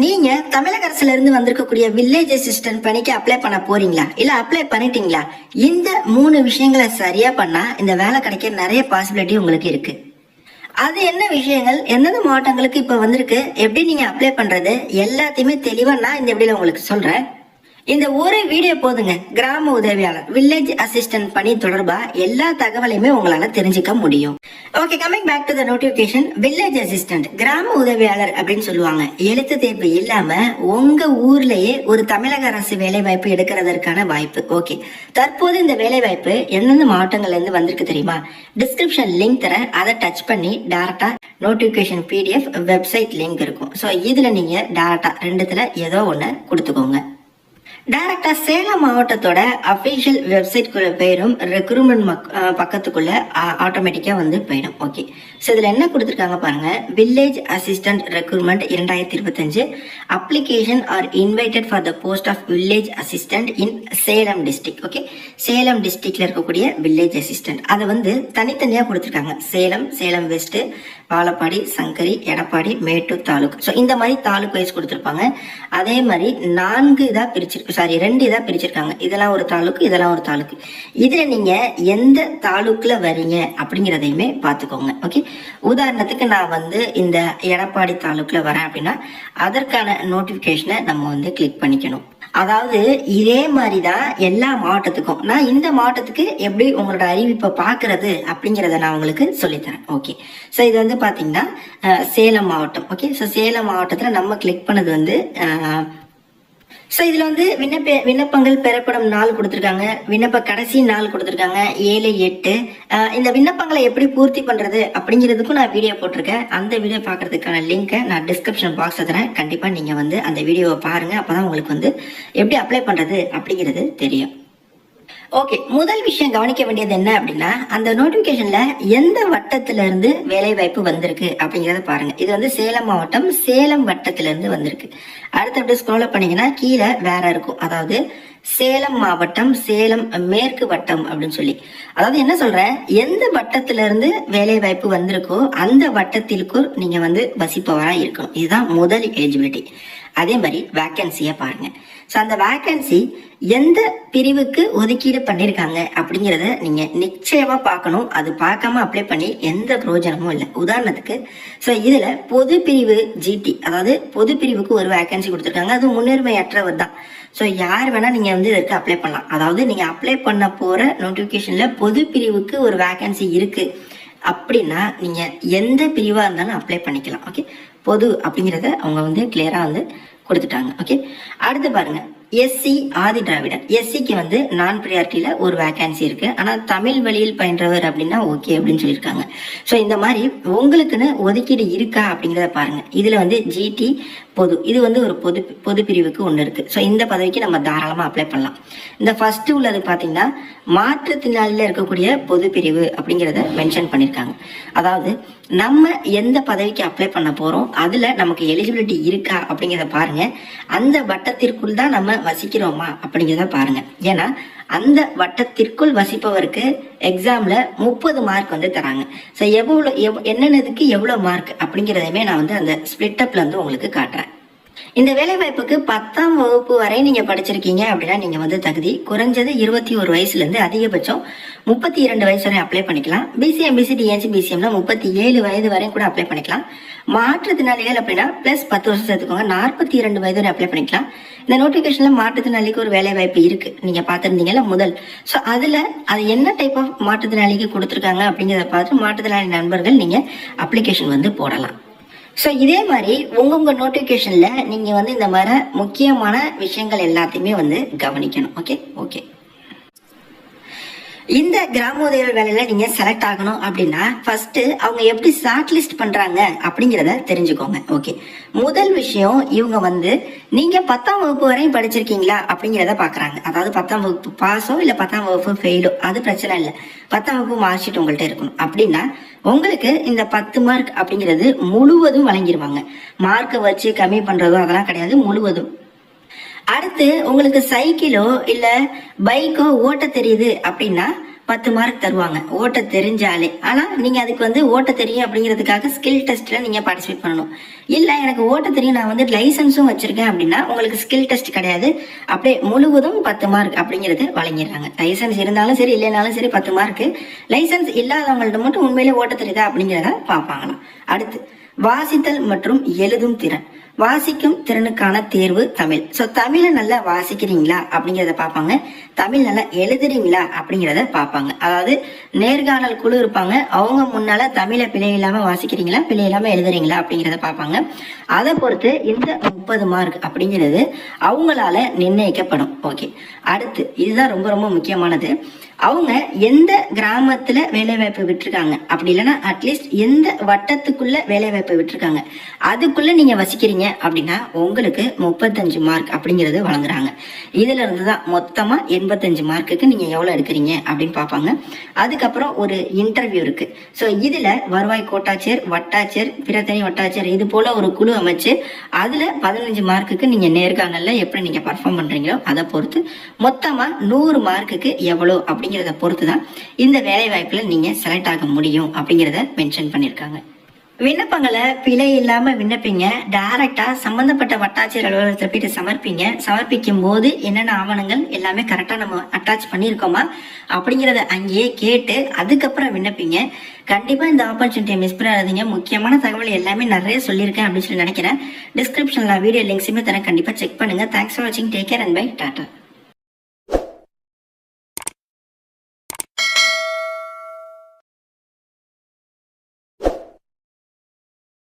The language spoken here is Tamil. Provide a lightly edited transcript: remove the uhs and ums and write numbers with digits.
நீங்க தமிழக அரசுல இருந்து வந்திருக்கக்கூடிய வில்லேஜ் அசிஸ்டன்ட் பணிக்கு அப்ளை பண்ண போறீங்களா இல்ல அப்ளை பண்ணிட்டீங்களா? இந்த 3 விஷயங்களை சரியா பண்ணா இந்த வேலை கிடைக்க நிறைய பாசிபிலிட்டி உங்களுக்கு இருக்கு. அது என்ன விஷயங்கள், எந்தெந்த மாவட்டங்களுக்கு இப்ப வந்திருக்கு, எப்படி நீங்க அப்ளை பண்றது, எல்லாத்தையுமே தெளிவா நான் இந்த வீடியோல உங்களுக்கு சொல்றேன். இந்த ஒரு வீடியோ போதுங்க, கிராம உதவியாளர் வில்லேஜ் அசிஸ்டன்ட் பணி தொடர்பா எல்லா தகவலையுமே உங்களால தெரிஞ்சுக்க முடியும். Okay, coming back to the notification. Village assistant கிராம உதவியாளர் அப்படின்னு சொல்லுவாங்க. எழுத்து தேர்வு இல்லாம உங்க ஊர்லயே ஒரு தமிழக அரசு வேலை வாய்ப்பு எடுக்கிறதற்கான வாய்ப்பு. ஓகே, தற்போது இந்த வேலை வாய்ப்பு எந்தெந்த மாவட்டங்கள்ல இருந்து வந்திருக்கு தெரியுமா? டிஸ்கிரிப்ஷன் லிங்க் தரேன், அதை டச் பண்ணி டைரக்டா நோட்டிபிகேஷன் PDF வெப்சைட் லிங்க் இருக்கும். ஸோ இதுல நீங்க டைரக்டா ரெண்டுத்துல ஏதோ ஒண்ணு கொடுத்துக்கோங்க. டைரக்டா சேலம் மாவட்டத்தோட அபிஷியல் வெப்சைட் பேரும் ரெக்ரூட்மெண்ட் பக்கத்துக்குள்ள ஆட்டோமேட்டிக்கா வந்து போயிடும். ஓகே, ஸோ இதுல என்ன கொடுத்துருக்காங்க பாருங்க. Village assistant recruitment 2025 application are invited for the post of village assistant in Salem district. Okay, Salem டிஸ்ட்ரிக்ட்ல இருக்கக்கூடிய வில்லேஜ் அசிஸ்டன்ட் அதை வந்து தனித்தனியா கொடுத்துருக்காங்க. சேலம், சேலம் வெஸ்ட், வாழப்பாடி, சங்கரி, எடப்பாடி, மேட்டூர் தாலுக். ஸோ இந்த மாதிரி தாலுக் வைஸ் கொடுத்துருப்பாங்க. அதே மாதிரி 2 இதா பிரிச்சிருக்காங்க. இதெல்லாம் ஒரு தாலுக்கு, இதெல்லாம் ஒரு தாலுக்கு. இதுல நீங்க எந்த தாலுக்குல வரீங்க அப்படிங்கிறதையுமே பார்த்துக்கோங்க. ஓகே, உதாரணத்துக்கு நான் வந்து இந்த எடப்பாடி தாலுக்குல வரேன் அப்படின்னா அதற்கான நோட்டிபிகேஷனை நம்ம வந்து கிளிக் பண்ணிக்கணும். அதாவது இதே மாதிரிதான் எல்லா மாவட்டத்துக்கும். நான் இந்த மாவட்டத்துக்கு எப்படி உங்களோட அறிவிப்பை பாக்குறது அப்படிங்கறத நான் உங்களுக்கு சொல்லித்தரேன். ஓகே, ஸோ இது வந்து பாத்தீங்கன்னா சேலம் மாவட்டம். ஓகே, ஸோ சேலம் மாவட்டத்துல நம்ம கிளிக் பண்ணது வந்து ஸோ இதுல வந்து விண்ணப்பங்கள் பெறப்படும் நாள் கொடுத்துருக்காங்க, விண்ணப்ப கடைசி நாள் கொடுத்துருக்காங்க 7/8. இந்த விண்ணப்பங்களை எப்படி பூர்த்தி பண்றது அப்படிங்கிறதுக்கும் நான் வீடியோ போட்டிருக்கேன். அந்த வீடியோ பாக்குறதுக்கான லிங்கை நான் டிஸ்கிரிப்ஷன் பாக்ஸ் தரேன். கண்டிப்பா நீங்க வந்து அந்த வீடியோவை பாருங்க, அப்பதான் உங்களுக்கு வந்து எப்படி அப்ளை பண்றது அப்படிங்கிறது தெரியும். ஓகே, முதல் விஷயம் கவனிக்க வேண்டியது என்ன அப்படின்னா, அந்த நோட்டிபிகேஷன்ல எந்த வட்டத்துல இருந்து வேலை வாய்ப்பு வந்திருக்கு அப்படிங்கறத பாருங்க. இது வந்து சேலம் மாவட்டம், சேலம் வட்டத்துல இருந்து வந்திருக்கு. அடுத்து அப்படி ஸ்க்ரோல் பண்ணீங்கன்னா கீழே வேற இருக்கும். அதாவது சேலம் மாவட்டம், சேலம் மேற்கு வட்டம் அப்படின்னு சொல்லி. அதாவது என்ன சொல்றேன், எந்த வட்டத்துல இருந்து வேலை வாய்ப்பு வந்திருக்கோ அந்த வட்டத்திற்குள் நீங்க வந்து வசிப்பவரா இருக்கணும். இதுதான் முதல் எலிஜிபிலிட்டி. அதே மாதிரி வேக்கன்சியை பாருங்க. ஸோ அந்த வேக்கன்சி எந்த பிரிவுக்கு ஒதுக்கீடு பண்ணியிருக்காங்க அப்படிங்கிறத நீங்க நிச்சயமா பார்க்கணும். அது பார்க்காம அப்ளை பண்ணி எந்த பிரயோஜனமும் இல்லை. உதாரணத்துக்கு ஸோ இதுல பொது பிரிவு GT, அதாவது பொது பிரிவுக்கு ஒரு வேக்கன்சி கொடுத்துருக்காங்க. அது முன்னுரிமையற்றவர் தான். ஸோ யார் வேணா நீங்க வந்து இதற்கு அப்ளை பண்ணலாம். அதாவது நீங்க அப்ளை பண்ண போற நோட்டிபிகேஷன்ல பொது பிரிவுக்கு ஒரு வேக்கன்சி இருக்கு அப்படின்னா நீங்க எந்த பிரிவா இருந்தாலும் அப்ளை பண்ணிக்கலாம். ஓகே, பொது அப்படிங்கிறத அவங்க வந்து கிளியரா வந்து கொடுத்துட்டாங்க. ஓகே, அடுத்து பாருங்க SC ஆதி திராவிடர். SCக்கு வந்து நான் ப்ரியாரிட்டியில ஒரு வேக்கன்சி இருக்கு. ஆனா தமிழ் வழியில் பயின்றவர் அப்படின்னா ஓகே அப்படின்னு சொல்லியிருக்காங்க. ஸோ இந்த மாதிரி உங்களுக்குன்னு ஒதுக்கீடு இருக்கா அப்படிங்கிறத பாருங்க. இதுல வந்து GT பொது, இது வந்து ஒரு பொது பிரிவுக்கு ஒன்று இருக்கு. ஸோ இந்த பதவிக்கு நம்ம தாராளமா அப்ளை பண்ணலாம். இந்த ஃபர்ஸ்ட் உள்ளது பாத்தீங்கன்னா மாற்றுத்திறனாளியில இருக்கக்கூடிய பொது பிரிவு அப்படிங்கிறத மென்ஷன் பண்ணிருக்காங்க. அதாவது நம்ம எந்த பதவிக்கு அப்ளை பண்ண போறோம், அதுல நமக்கு எலிஜிபிலிட்டி இருக்கா அப்படிங்கிறத பாருங்க. அந்த வட்டத்திற்குள் தான் நம்ம வசிக்கிறோமா அப்படிங்கிறத பாருங்க. ஏன்னா அந்த வட்டத்திற்குள் வசிப்பவருக்கு எக்ஸாம்ல 30 மார்க் வந்து தராங்க. ஸோ என்னென்னதுக்கு எவ்வளவு மார்க் அப்படிங்கிறதையுமே நான் வந்து அந்த ஸ்பிளிட் அப்ல வந்து உங்களுக்கு காட்டுறேன். இந்த வேலை வாய்ப்புக்கு 10ஆம் வகுப்பு வரை நீங்க படிச்சிருக்கீங்க அப்படின்னா நீங்க வந்து தகுதி. குறைஞ்சது 21 வயசுல இருந்து அதிகபட்சம் 32 வயசு வரை அப்ளை பண்ணிக்கலாம். BCM, BC, DNC, BCMல 37 வயது வரையும் கூட அப்ளை பண்ணிக்கலாம். மாற்றுத்திறனாளிகள் அப்படின்னா பிளஸ் 10 வருஷம் சேர்த்துக்கோங்க, 42 வயது வரை அப்ளை பண்ணிக்கலாம். இந்த நோட்டிபிகேஷன்ல மாற்றுத்திறனாளிக்கு ஒரு வேலை வாய்ப்பு இருக்கு, நீங்க பாத்திருந்தீங்கல்ல முதல். ஸோ அதுல அது என்ன டைப் ஆஃப் மாற்றுத்திறனாளிக்கு கொடுத்துருக்காங்க அப்படிங்கிறத பார்த்து மாற்றுத்திறனாளி நண்பர்கள் நீங்க அப்ளிகேஷன் வந்து போடலாம். ஸோ இதே மாதிரி உங்க நோட்டிபிகேஷன்ல நீங்க வந்து இந்த மாதிரி முக்கியமான விஷயங்கள் எல்லாத்தையுமே வந்து கவனிக்கணும். ஓகே ஓகே இந்த கிராம உதவியாளர் வேலையில நீங்க செலக்ட் ஆகணும் அப்படின்னா ஃபர்ஸ்ட் அவங்க எப்படி ஷார்ட் லிஸ்ட் பண்றாங்க அப்படிங்கறத தெரிஞ்சுக்கோங்க. ஓகே, முதல் விஷயம் இவங்க வந்து நீங்க 10ஆம் வகுப்பு வரையும் படிச்சிருக்கீங்களா அப்படிங்கிறத பாக்குறாங்க. அதாவது 10ஆம் வகுப்பு பாஸோ இல்ல 10ஆம் வகுப்பு ஃபெயிலோ அது பிரச்சனை இல்லை. 10ஆம் வகுப்பு மார்க் ஷீட் உங்கள்கிட்ட இருக்கணும். அப்படின்னா உங்களுக்கு இந்த 10 மார்க் அப்படிங்கிறது முழுவதும் வழங்கிடுவாங்க. மார்க்கை வச்சு கம்மி பண்றதோ அதெல்லாம் கிடையாது, முழுவதும். அடுத்து உங்களுக்கு சைக்கிளோ இல்ல பைக்கோ ஓட்ட தெரியுது அப்படின்னா 10 மார்க் தருவாங்க ஓட்ட தெரிஞ்சாலே. ஆனா நீங்க அதுக்கு வந்து ஓட்ட தெரியும் அப்படிங்கிறதுக்காக ஸ்கில் டெஸ்ட்ல நீங்க பார்ட்டிசிபேட் பண்ணணும். இல்ல எனக்கு ஓட்ட தெரியும், நான் வந்து லைசன்ஸும் வச்சிருக்கேன் அப்படின்னா உங்களுக்கு ஸ்கில் டெஸ்ட் கிடையாது, அப்படியே முழுவதும் 10 மார்க் அப்படிங்கறது வழங்கிடுறாங்க. லைசன்ஸ் இருந்தாலும் சரி இல்லைனாலும் சரி 10 மார்க். லைசன்ஸ் இல்லாதவங்கள்ட்ட மட்டும் உண்மையிலே ஓட்ட தெரியுதா அப்படிங்கிறத பார்ப்பாங்களாம். அடுத்து வாசித்தல் மற்றும் எழுதும் திறன். வாசிக்கும் திறனுக்கான தேர்வு தமிழ். ஸோ தமிழை நல்லா வாசிக்கிறீங்களா அப்படிங்கிறத பார்ப்பாங்க, தமிழ் நல்லா எழுதுறீங்களா அப்படிங்கிறத பார்ப்பாங்க. அதாவது நேர்காணல் குழு இருப்பாங்க, அவங்க முன்னால தமிழை பிழை இல்லாம வாசிக்கிறீங்களா பிழை இல்லாம எழுதுறீங்களா அப்படிங்கிறத பார்ப்பாங்க. அதை பொறுத்து இந்த 30 மார்க் அப்படிங்கிறது அவங்களால நிர்ணயிக்கப்படும். ஓகே, அடுத்து இதுதான் ரொம்ப ரொம்ப முக்கியமானது. அவங்க எந்த கிராமத்துல வேலை வாய்ப்பு விட்டுருக்காங்க, அப்படி இல்லைன்னா அட்லீஸ்ட் எந்த வட்டத்துக்குள்ள வேலை வாய்ப்பு விட்டுருக்காங்க அதுக்குள்ள நீங்க வசிக்கிறீங்க அப்படின்னா உங்களுக்கு 35 மார்க் அப்படிங்கறது வழங்குறாங்க. இதுல இருந்துதான் மொத்தமா 85 மார்க்குக்கு நீங்க எவ்வளவு எடுக்கிறீங்க அப்படின்னு பார்ப்பாங்க. அதுக்கப்புறம் ஒரு இன்டர்வியூ இருக்கு. ஸோ இதுல வருவாய் கோட்டாட்சியர், வட்டாட்சியர், பிறத்தனி வட்டாட்சியர் இது போல ஒரு குழு அமைச்சு அதுல 15 மார்க்குக்கு நீங்க நேர்காணல்ல எப்படி நீங்க பர்ஃபார்ம் பண்றீங்களோ அதை பொறுத்து மொத்தமா 100 மார்க்குக்கு எவ்வளவு அப்படிங்கிறத பொறுத்து தான் இந்த வேலை வாய்ப்புல நீங்க செலக்ட் ஆக முடியும் அப்படிங்கிறத மென்ஷன் பண்ணிருக்காங்க. விண்ணப்பங்களை பிழை இல்லாம விண்ணப்பிங்க. டைரக்டா சம்பந்தப்பட்ட வட்டாட்சியர் அலுவலகத்தில் போயிட்டு சமர்ப்பிங்க. சமர்ப்பிக்கும் போது என்னென்ன ஆவணங்கள் எல்லாமே கரெக்டா நம்ம அட்டாச் பண்ணியிருக்கோமா அப்படிங்கிறத அங்கேயே கேட்டு அதுக்கப்புறம் விண்ணப்பிங்க. கண்டிப்பா இந்த ஆப்பர்ச்சுனிட்டியை மிஸ் பண்ணாதீங்க. முக்கியமான தகவல் எல்லாமே நிறைய சொல்லியிருக்கேன் அப்படின்னு சொல்லி நினைக்கிறேன். டிஸ்கிரிப்ஷன்ல வீடியோ லிங்க்ஸுமே தரேன், கண்டிப்பா செக் பண்ணுங்க. தேங்க்ஸ் ஃபார் வாட்சிங். Take care and bye. Tata.